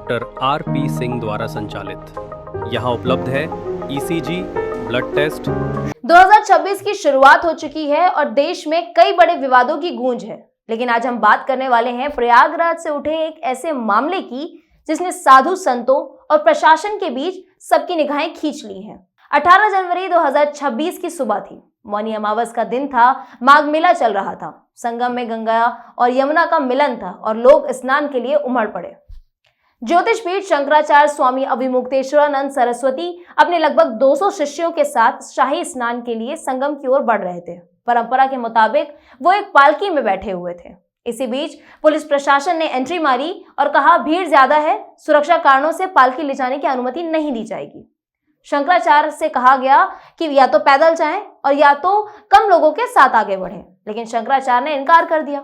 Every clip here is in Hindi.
डॉक्टर RP सिंह द्वारा संचालित। यहाँ उपलब्ध है ECG, ब्लड टेस्ट। 2026 की शुरुआत हो चुकी है और देश में कई बड़े विवादों की गूंज है, लेकिन आज हम बात करने वाले हैं प्रयागराज से उठे एक ऐसे मामले की जिसने साधु संतों और प्रशासन के बीच सबकी निगाहें खींच ली हैं। 18 जनवरी 2026 की सुबह थी। मौनी अमावस का दिन था। माघ मेला चल रहा था। संगम में गंगा और यमुना का मिलन था और लोग स्नान के लिए उमड़ पड़े। ज्योतिष पीठ शंकराचार्य स्वामी अभिमुक्तेश्वरानंद सरस्वती अपने लगभग 200 शिष्यों के साथ शाही स्नान के लिए संगम की ओर बढ़ रहे थे। परंपरा के मुताबिक वो एक पालकी में बैठे हुए थे। इसी बीच पुलिस प्रशासन ने एंट्री मारी और कहा, भीड़ ज्यादा है, सुरक्षा कारणों से पालकी ले जाने की अनुमति नहीं दी जाएगी। शंकराचार्य से कहा गया कि या तो पैदल जाएं और या तो कम लोगों के साथ आगे बढ़ें, लेकिन शंकराचार्य ने इनकार कर दिया।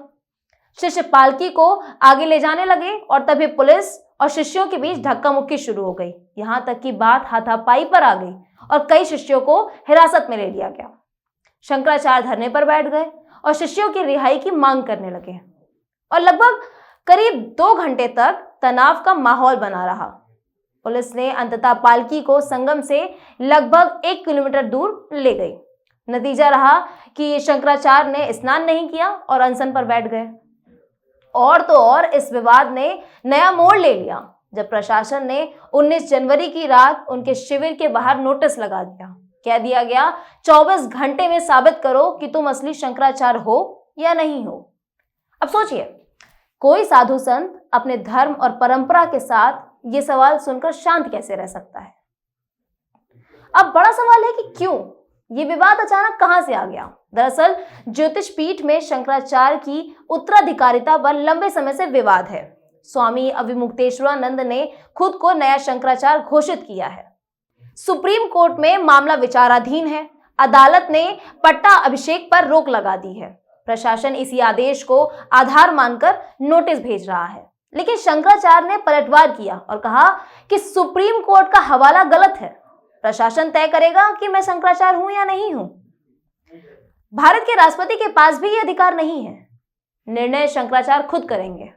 शिष्य पालकी को आगे ले जाने लगे और तभी पुलिस और शिष्यों के बीच धक्का मुक्की शुरू हो गई। यहां तक कि बात हाथापाई पर आ गई और कई शिष्यों को हिरासत में ले लिया गया। शंकराचार्य धरने पर बैठ गए और शिष्यों की रिहाई की मांग करने लगे और लगभग करीब 2 घंटे तक तनाव का माहौल बना रहा। पुलिस ने अंततः पालकी को संगम से लगभग 1 किलोमीटर दूर ले गई। नतीजा रहा कि शंकराचार्य ने स्नान नहीं किया और अनशन पर बैठ गए। और तो और इस विवाद ने नया मोड़ ले लिया जब प्रशासन ने 19 जनवरी की रात उनके शिविर के बाहर नोटिस लगा दिया। कह दिया गया, 24 घंटे में साबित करो कि तुम असली शंकराचार्य हो या नहीं हो। अब सोचिए, कोई साधु संत अपने धर्म और परंपरा के साथ ये सवाल सुनकर शांत कैसे रह सकता है। अब बड़ा सवाल है कि क्यों ये विवाद अचानक कहां से आ गया। दरअसल ज्योतिष पीठ में शंकराचार्य की उत्तराधिकारिता पर लंबे समय से विवाद है। स्वामी अभिमुक्तेश्वरानंद ने खुद को नया शंकराचार्य घोषित किया है। सुप्रीम कोर्ट में मामला विचाराधीन है। अदालत ने पट्टा अभिषेक पर रोक लगा दी है। प्रशासन इसी आदेश को आधार मानकर नोटिस भेज रहा है, लेकिन शंकराचार्य ने पलटवार किया और कहा कि सुप्रीम कोर्ट का हवाला गलत है। प्रशासन तय करेगा कि मैं शंकराचार्य हूं या नहीं हूं। भारत के राष्ट्रपति के पास भी यह अधिकार नहीं है। निर्णय शंकराचार्य खुद करेंगे।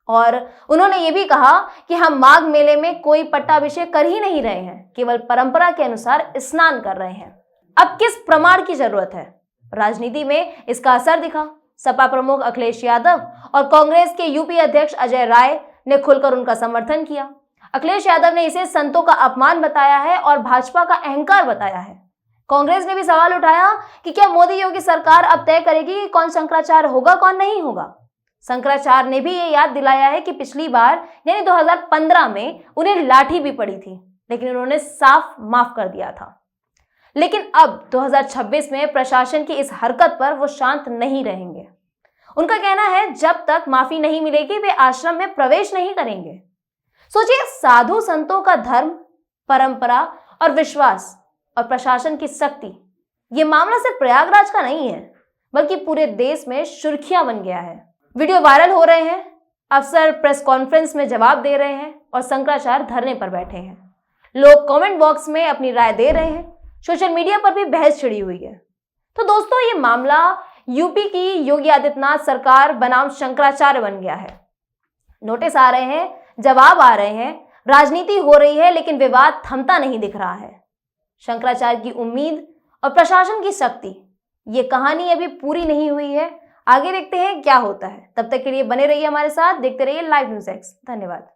और उन्होंने ये भी कहा कि हम माघ मेले में कोई पट्टाभिषेक कर ही नहीं रहे हैं, केवल परंपरा के अनुसार स्नान कर रहे हैं। अब किस प्रमाण की जरूरत है? राजनीति में इसका असर दिखा। सपा प्रमुख अखिलेश यादव और कांग्रेस के यूपी अध्यक्ष अजय राय ने खुलकर उनका समर्थन किया। अखिलेश यादव ने इसे संतों का अपमान बताया है और भाजपा का अहंकार बताया है। कांग्रेस ने भी सवाल उठाया कि क्या मोदी योगी सरकार अब तय करेगी कि कौन शंकराचार्य होगा, कौन नहीं होगा। शंकराचार्य ने भी ये याद दिलाया है कि पिछली बार यानी 2015 में उन्हें लाठी भी पड़ी थी, लेकिन उन्होंने साफ माफ कर दिया था। लेकिन अब 2026 में प्रशासन की इस हरकत पर वो शांत नहीं रहेंगे। उनका कहना है जब तक माफी नहीं मिलेगी वे आश्रम में प्रवेश नहीं करेंगे। सोचिए, साधु संतों का धर्म, परंपरा और विश्वास और प्रशासन की सख्ती, ये मामला सिर्फ प्रयागराज का नहीं है बल्कि पूरे देश में सुर्खियां बन गया है। वीडियो वायरल हो रहे हैं, अफसर प्रेस कॉन्फ्रेंस में जवाब दे रहे हैं और शंकराचार्य धरने पर बैठे हैं। लोग कमेंट बॉक्स में अपनी राय दे रहे हैं। सोशल मीडिया पर भी बहस छिड़ी हुई है। तो दोस्तों, ये मामला यूपी की योगी आदित्यनाथ सरकार बनाम शंकराचार्य बन गया है। नोटिस आ रहे हैं, जवाब आ रहे हैं, राजनीति हो रही है, लेकिन विवाद थमता नहीं दिख रहा है। शंकराचार्य की उम्मीद और प्रशासन की शक्ति, ये कहानी अभी पूरी नहीं हुई है। आगे देखते हैं क्या होता है। तब तक के लिए बने रहिए हमारे साथ, देखते रहिए लाइव न्यूज़ एक्स। धन्यवाद।